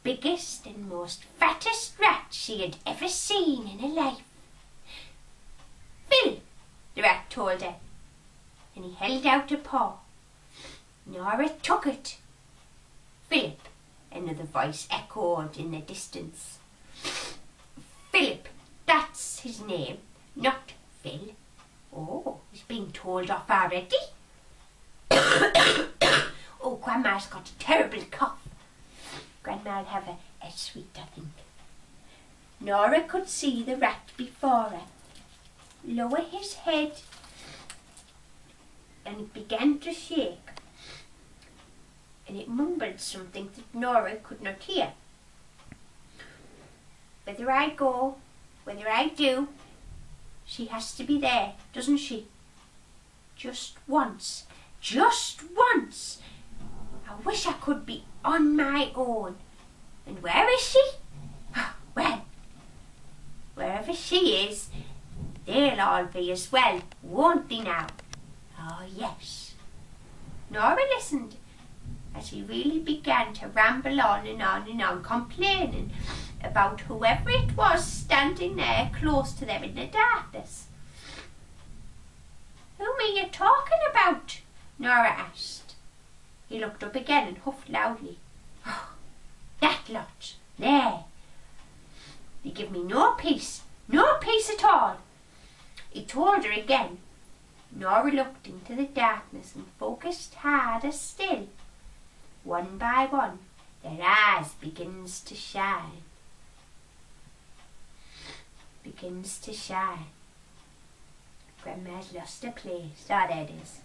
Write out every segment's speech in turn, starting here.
biggest and most fattest rat she had ever seen in her life. "Phil," the rat told her, and he held out a paw. Norah took it. "Philip," another voice echoed in the distance. "Philip, that's his name, not Phil." "Oh, he's being told off already." "Oh, Grandma's got a terrible cough." "Grandma'll have a sweet, I think." Norah could see the rat before her lower his head, and it began to shake, and it mumbled something that Norah could not hear. "Whether I go, whether I do, she has to be there, doesn't she? Just once, just once. I wish I could be on my own. And where is she? Well, wherever she is, they'll all be as well, won't they now? Oh, yes." Norah listened as he really began to ramble on and on and on, complaining about whoever it was standing there close to them in the darkness. "Whom are you talking about?" Norah asked. He looked up again and huffed loudly. "Oh, that lot there. They give me no peace at all." He told her again. Norah looked into the darkness and focused harder still. One by one, their eyes begins to shine. Grandma's lost her place, that it is.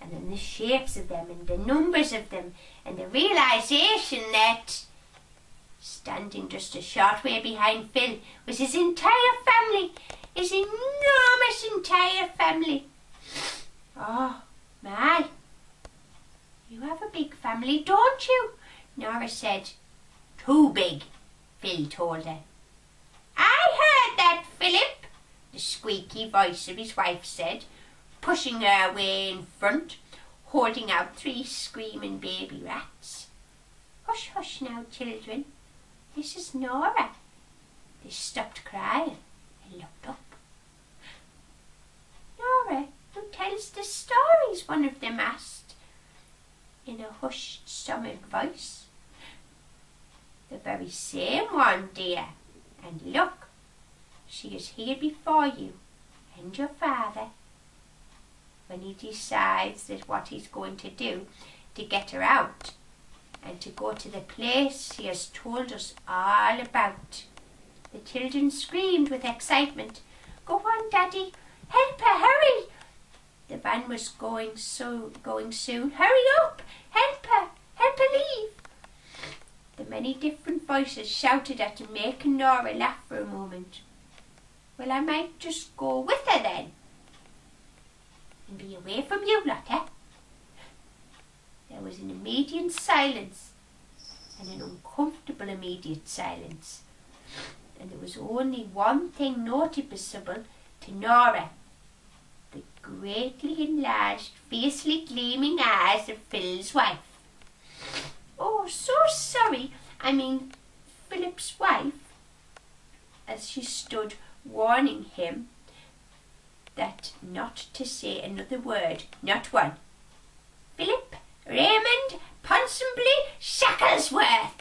And then the shapes of them and the numbers of them and the realisation that standing just a short way behind Phil was his entire family, his enormous entire family. "Oh, my, you have a big family, don't you?" Norah said. "Too big," Phil told her. "I heard that, Philip," the squeaky voice of his wife said, pushing her away in front, holding out 3 screaming baby rats. "Hush, hush now, children. This is Norah." They stopped crying and looked up. "Norah, who tells the stories?" one of them asked in a hushed, summered voice. "The very same one, dear. And look, she is here before you and your father. When he decides that what he's going to do to get her out and to go to the place he has told us all about." The children screamed with excitement. "Go on, Daddy, help her, hurry!" The van was going soon. "Hurry up, help her leave!" The many different voices shouted at him, making Norah laugh for a moment. "Well, I might just go with her then, and be away from you lot, eh?" There was an immediate silence, and an uncomfortable immediate silence, and there was only one thing noticeable to Norah: the greatly enlarged, fiercely gleaming eyes of Phil's wife. "Oh, so sorry, I mean Philip's wife," as she stood warning him that not to say another word, not one. "Philip Raymond Ponsonby Shacklesworth.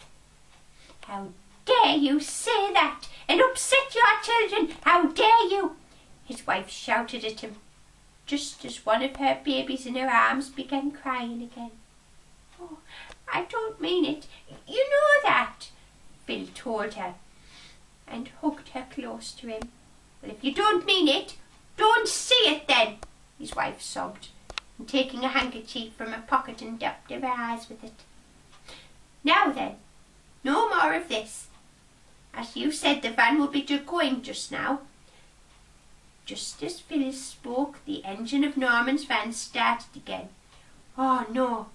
How dare you say that and upset your children? How dare you?" His wife shouted at him just as one of her babies in her arms began crying again. "Oh, I don't mean it. You know that," Phil told her and hugged her close to him. "Well, if you don't mean it, don't say it then," his wife sobbed, and taking a handkerchief from her pocket and dabbed her eyes with it. "Now then, no more of this. As you said, the van will be going just now." Just as Phil spoke, the engine of Norman's van started again. "Oh no,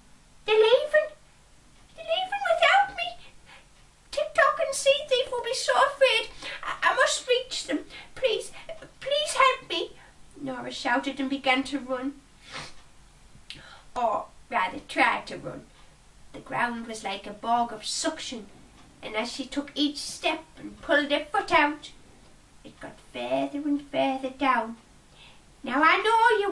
they're leaving without me. Tick-Tock and Sea-Thief will be so afraid. I must reach them. Please help me." Norah shouted and began to run. Or rather tried to run. The ground was like a bog of suction, and as she took each step and pulled her foot out, it got further and further down. Now I know you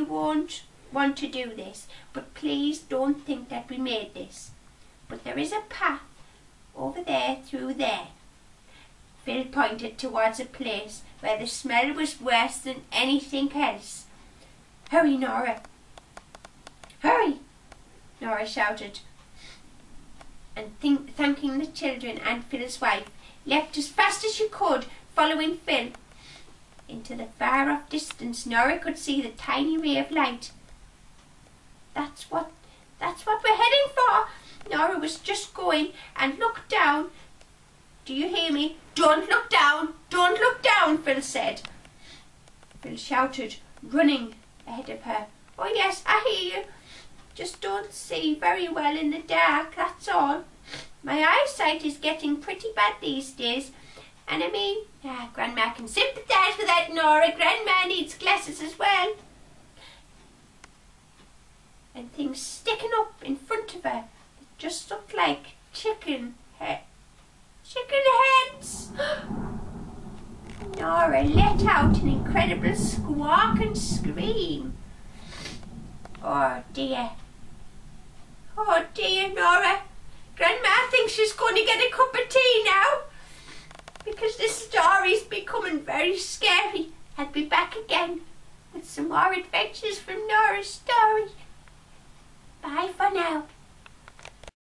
won't want to do this, but please don't think that we made this. But there is a path over there through there. Phil pointed towards a place where the smell was worse than anything else. Hurry, Norah! Hurry! Norah shouted, and thanking the children and Phil's wife, left as fast as she could, following Phil. Into the far-off distance, Norah could see the tiny ray of light. That's what we're heading for. Norah was just going and looked down. Do you hear me? Don't look down! Don't look down, Phil said. Phil shouted, running ahead of her. Oh yes, I hear you. Just don't see very well in the dark, that's all. My eyesight is getting pretty bad these days. And I mean, Grandma can sympathise with that, Norah. Grandma needs glasses as well. And things sticking up in front of her that just looked like chicken heads. Norah let out an incredible squawk and scream. Oh dear, Norah. Grandma thinks she's going to get a cup of tea now, because this story's becoming very scary. I'll be back again with some more adventures from Norah's story. Bye for now.